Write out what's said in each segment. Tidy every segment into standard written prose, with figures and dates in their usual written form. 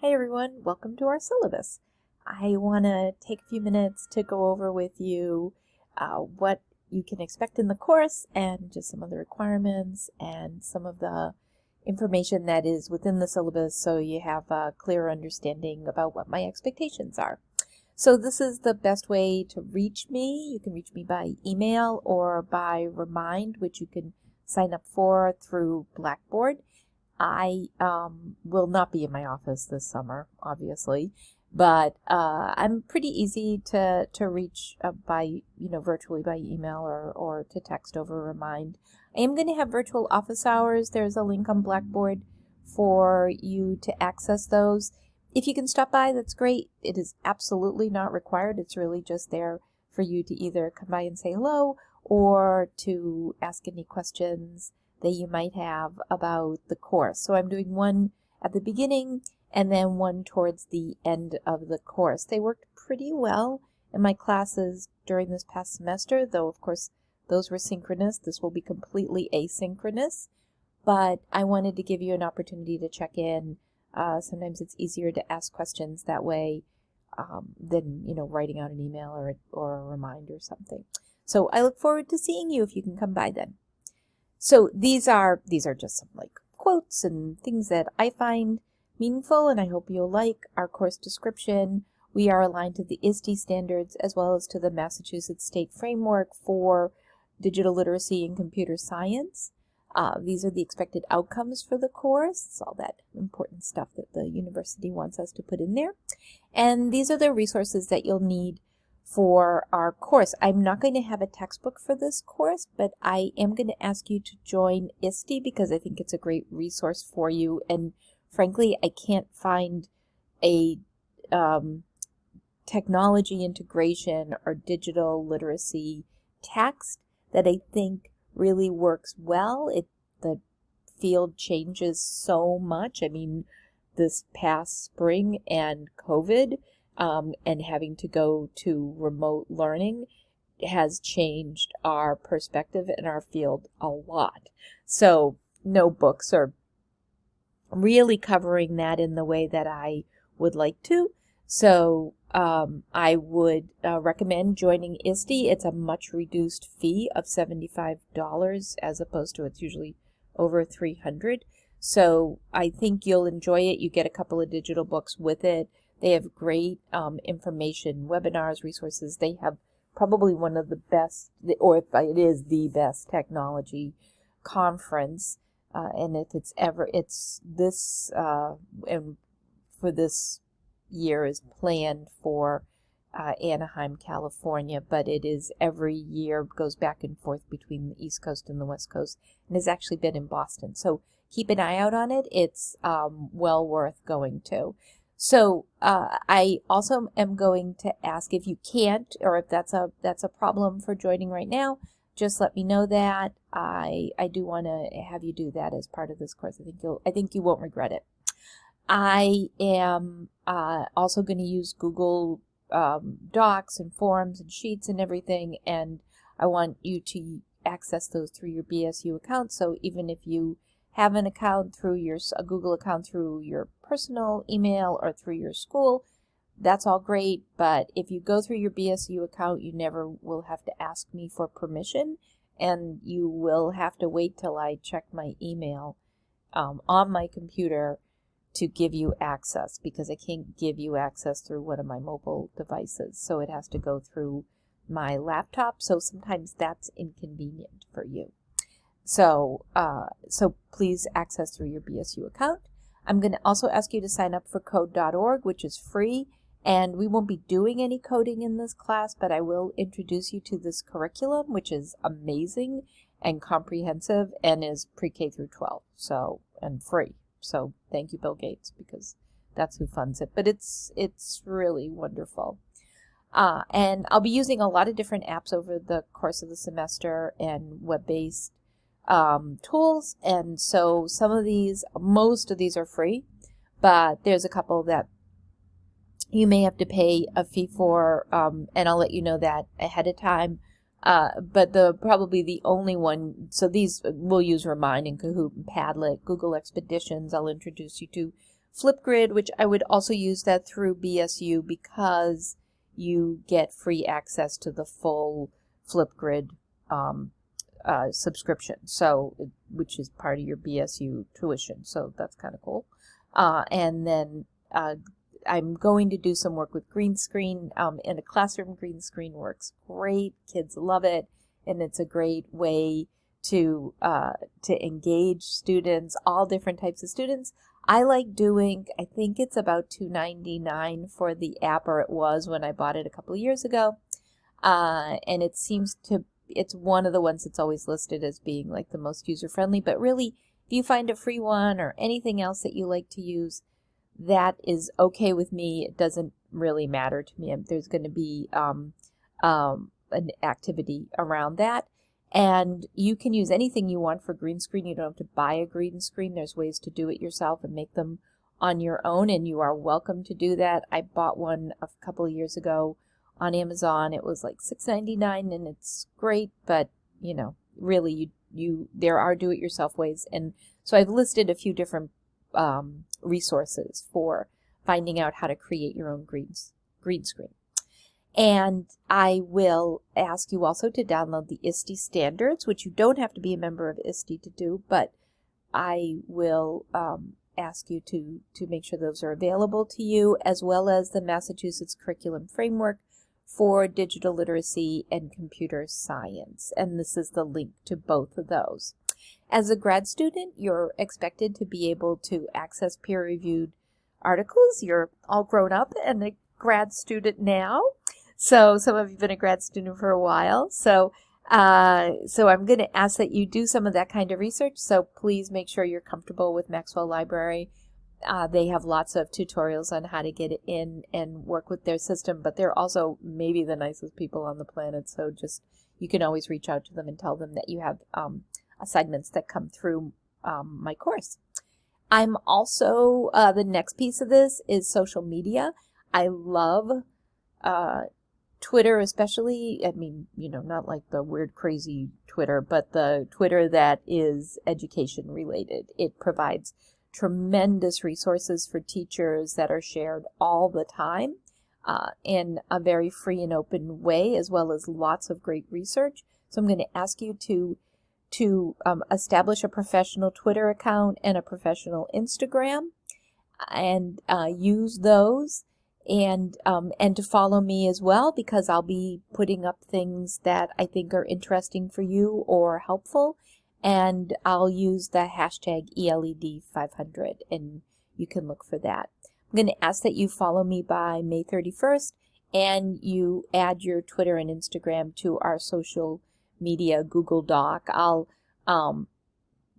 Hey everyone, welcome to our syllabus. I want to take a few minutes to go over with you what you can expect in the course and just some of the requirements and some of the information that is within the syllabus so you have a clear understanding about what my expectations are. So this is the best way to reach me. You can reach me by email or by Remind, which you can sign up for through Blackboard. I will not be in my office this summer, obviously, but I'm pretty easy to reach by, virtually by email or to text over Remind. I am going to have virtual office hours. There's a link on Blackboard for you to access those. If you can stop by, that's great. It is absolutely not required. It's really just there for you to either come by and say hello or to ask any questions that you might have about the course. So I'm doing one at the beginning and then one towards the end of the course. They worked pretty well in my classes during this past semester, though of course those were synchronous. This will be completely asynchronous, but I wanted to give you an opportunity to check in. Sometimes it's easier to ask questions that way than writing out an email or a reminder or something. So I look forward to seeing you if you can come by then. So these are just some quotes and things that I find meaningful, and I hope you'll like. Our course description. We are aligned to the ISTE standards as well as to the Massachusetts State Framework for Digital Literacy and Computer Science. These are the expected outcomes for the course. It's all that important stuff that the university wants us to put in there. And these are the resources that you'll need for our course. I'm not going to have a textbook for this course, but I am going to ask you to join ISTE because I think it's a great resource for you. And frankly, I can't find a technology integration or digital literacy text that I think really works well. The field changes so much. I mean, this past spring and COVID, and having to go to remote learning has changed our perspective in our field a lot. So no books are really covering that in the way that I would like to. So I would recommend joining ISTE. It's a much reduced fee of $75 as opposed to it's usually over $300. So I think you'll enjoy it. You get a couple of digital books with it. They have great information, webinars, resources. They have probably one of the best, or if it is the best technology conference. And if it's ever, it's this, and for this year is planned for Anaheim, California, but it is every year, goes back and forth between the East Coast and the West Coast, and has actually been in Boston. So keep an eye out on it. It's well worth going to. So I also am going to ask if you can't, or if that's a problem for joining right now, just let me know that. I do want to have you do that as part of this course. I think you won't regret it. I am also going to use Google Docs and forms and sheets and everything, and I want you to access those through your BSU account. So even if you have an account through a Google account through your personal email or through your school, that's all great. But if you go through your BSU account, you never will have to ask me for permission, and you will have to wait till I check my email on my computer to give you access, because I can't give you access through one of my mobile devices. So it has to go through my laptop. So sometimes that's inconvenient for you. So please access through your BSU account. I'm going to also ask you to sign up for code.org, which is free, and we won't be doing any coding in this class, but I will introduce you to this curriculum, which is amazing and comprehensive and is pre-K through 12, and free. So thank you, Bill Gates, because that's who funds it. But it's really wonderful. And I'll be using a lot of different apps over the course of the semester and web-based tools. And so most of these are free, but there's a couple that you may have to pay a fee for, and I'll let you know that ahead of time. But probably the only one, so these we'll use Remind and Kahoot and Padlet, Google Expeditions I'll introduce you to, Flipgrid, which I would also use that through BSU because you get free access to the full Flipgrid subscription, so which is part of your BSU tuition. So that's kind of cool. And then I'm going to do some work with green screen. In a classroom, green screen works great. Kids love it, and it's a great way to engage students, all different types of students. I like doing, I think it's about $2.99 for the app, or it was when I bought it a couple of years ago. And it seems to, it's one of the ones that's always listed as being like the most user-friendly. But really, if you find a free one or anything else that you like to use, that is okay with me. It doesn't really matter to me. There's going to be an activity around that. And you can use anything you want for green screen. You don't have to buy a green screen. There's ways to do it yourself and make them on your own, and you are welcome to do that. I bought one a couple of years ago on Amazon. It was like $6.99, and it's great, but you know, really, there are do-it-yourself ways. And so I've listed a few different resources for finding out how to create your own green screen. And I will ask you also to download the ISTE standards, which you don't have to be a member of ISTE to do, but I will ask you to make sure those are available to you, as well as the Massachusetts Curriculum Framework for Digital Literacy and Computer Science. And this is the link to both of those. As a grad student, you're expected to be able to access peer-reviewed articles. You're all grown up and a grad student now. So some of you have been a grad student for a while. So I'm going to ask that you do some of that kind of research. So please make sure you're comfortable with Maxwell Library. They have lots of tutorials on how to get it in and work with their system, but they're also maybe the nicest people on the planet. So just, you can always reach out to them and tell them that you have assignments that come through my course. I'm also, the next piece of this is social media. I love Twitter especially. I mean, you know, not like the weird, crazy Twitter, but the Twitter that is education related. It provides tremendous resources for teachers that are shared all the time in a very free and open way, as well as lots of great research. So I'm going to ask you to establish a professional Twitter account and a professional Instagram, and use those. And to follow me as well, because I'll be putting up things that I think are interesting for you or helpful, and I'll use the hashtag ELED500, and you can look for that. I'm going to ask that you follow me by May 31st, and you add your Twitter and Instagram to our social media Google Doc. I'll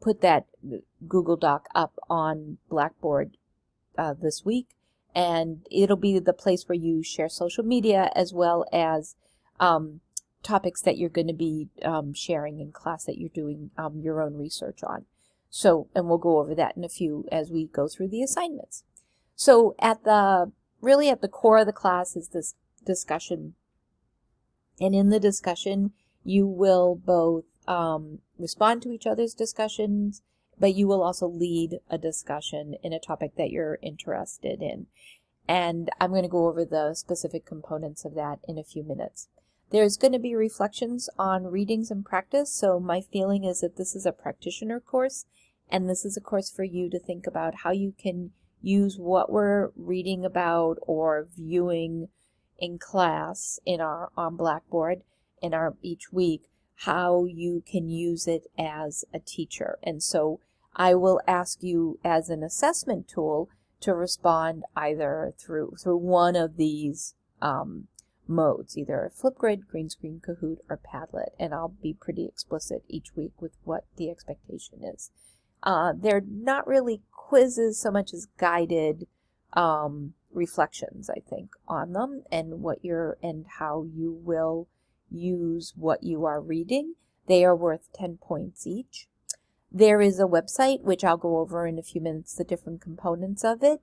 put that Google Doc up on Blackboard this week. And it'll be the place where you share social media, as well as topics that you're going to be sharing in class that you're doing your own research on. So, and we'll go over that in a few as we go through the assignments. So really at the core of the class is this discussion. And in the discussion, you will both respond to each other's discussions, but you will also lead a discussion in a topic that you're interested in. And I'm going to go over the specific components of that in a few minutes. There's going to be reflections on readings and practice. So my feeling is that this is a practitioner course, and this is a course for you to think about how you can use what we're reading about or viewing in class on Blackboard in each week, how you can use it as a teacher. And so I will ask you as an assessment tool to respond either through one of these modes, either Flipgrid, Green Screen, Kahoot, or Padlet. And I'll be pretty explicit each week with what the expectation is. They're not really quizzes so much as guided reflections, I think, on them, and how you will use what you are reading. They are worth 10 points each. There is a website, which I'll go over in a few minutes, the different components of it,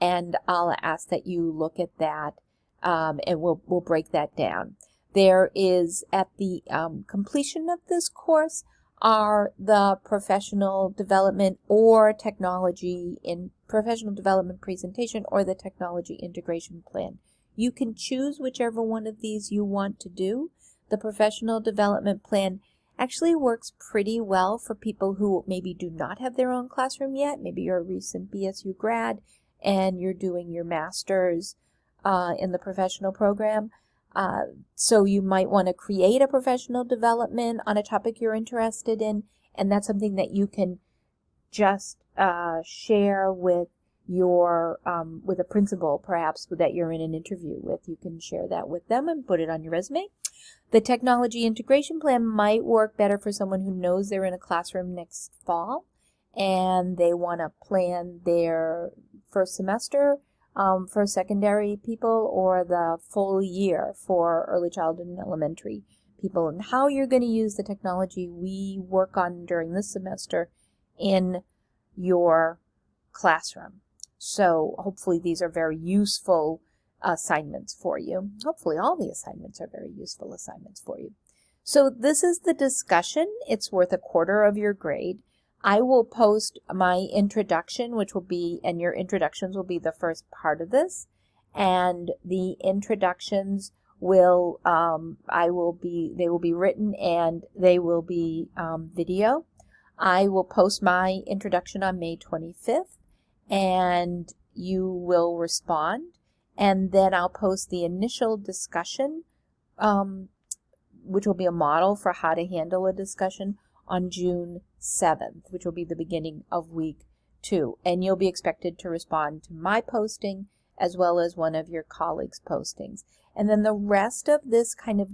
and I'll ask that you look at that, and we'll break that down. There is, at the completion of this course, are the professional development or technology in professional development presentation or the technology integration plan. You can choose whichever one of these you want to do. The professional development plan actually works pretty well for people who maybe do not have their own classroom yet. Maybe you're a recent BSU grad and you're doing your master's in the professional program. So you might want to create a professional development on a topic you're interested in, and that's something that you can just share with your with a principal, perhaps that you're in an interview with. You can share that with them and put it on your resume. The technology integration plan might work better for someone who knows they're in a classroom next fall and they want to plan their first semester for secondary people or the full year for early childhood and elementary people, and how you're going to use the technology we work on during this semester in your classroom. So hopefully these are very useful assignments for you. Hopefully all the assignments are very useful assignments for you. So this is the discussion. It's worth a quarter of your grade. I will post my introduction, which will be, and your introductions will be the first part of this. And the introductions will, they will be written and they will be video. I will post my introduction on May 25th and you will respond. And then I'll post the initial discussion, which will be a model for how to handle a discussion, on June 7th, which will be the beginning of week 2. And you'll be expected to respond to my posting as well as one of your colleagues' postings. And then the rest of this kind of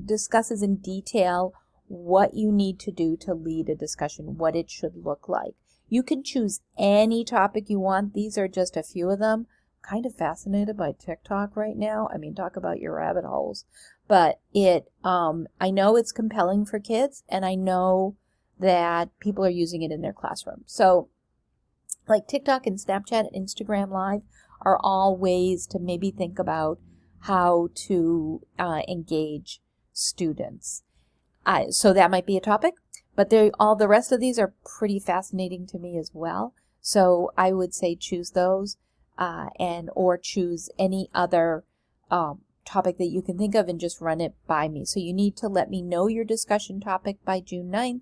discusses in detail what you need to do to lead a discussion, what it should look like. You can choose any topic you want. These are just a few of them. I'm kind of fascinated by TikTok right now. I mean, talk about your rabbit holes. But I know it's compelling for kids, and I know that people are using it in their classroom. So like TikTok and Snapchat and Instagram Live are all ways to maybe think about how to engage students. So that might be a topic, but all the rest of these are pretty fascinating to me as well. So I would say choose those or choose any other topic that you can think of and just run it by me. So you need to let me know your discussion topic by June 9th,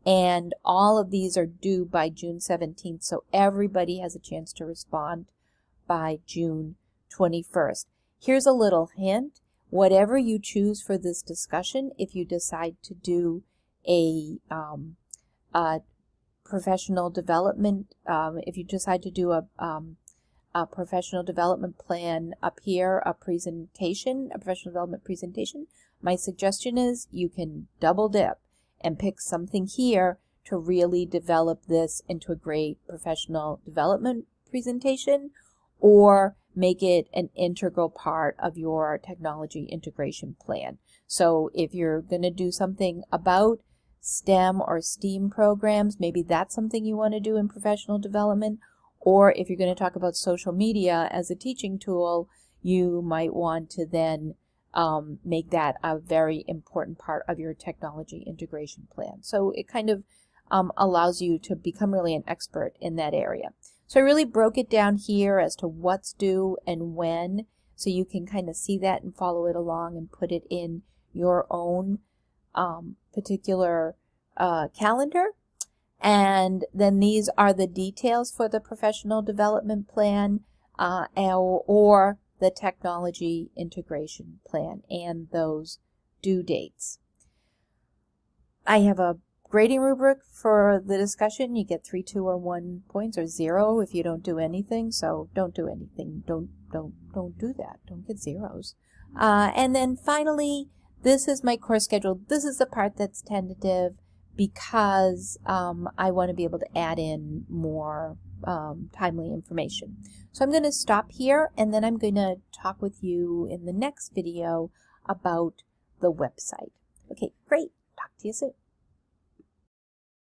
and all of these are due by June 17th, so everybody has a chance to respond by June 21st. Here's a little hint. Whatever you choose for this discussion, if you decide to do a professional development, if you decide to do a professional development plan up here, a professional development presentation, my suggestion is you can double dip and pick something here to really develop this into a great professional development presentation, or make it an integral part of your technology integration plan. So if you're going to do something about STEM or STEAM programs, maybe that's something you want to do in professional development. Or if you're going to talk about social media as a teaching tool, you might want to then make that a very important part of your technology integration plan. So it kind of allows you to become really an expert in that area. So I really broke it down here as to what's due and when, so you can kind of see that and follow it along and put it in your own particular calendar. And then these are the details for the professional development plan or the technology integration plan and those due dates. I have a grading rubric for the discussion. You get 3, 2, or 1 points, or 0 if you don't do anything. So don't do anything. Don't do that. Don't get zeros. And then finally, this is my course schedule. This is the part that's tentative, because I want to be able to add in more timely information. So I'm going to stop here, and then I'm going to talk with you in the next video about the website. Okay, great. Talk to you soon.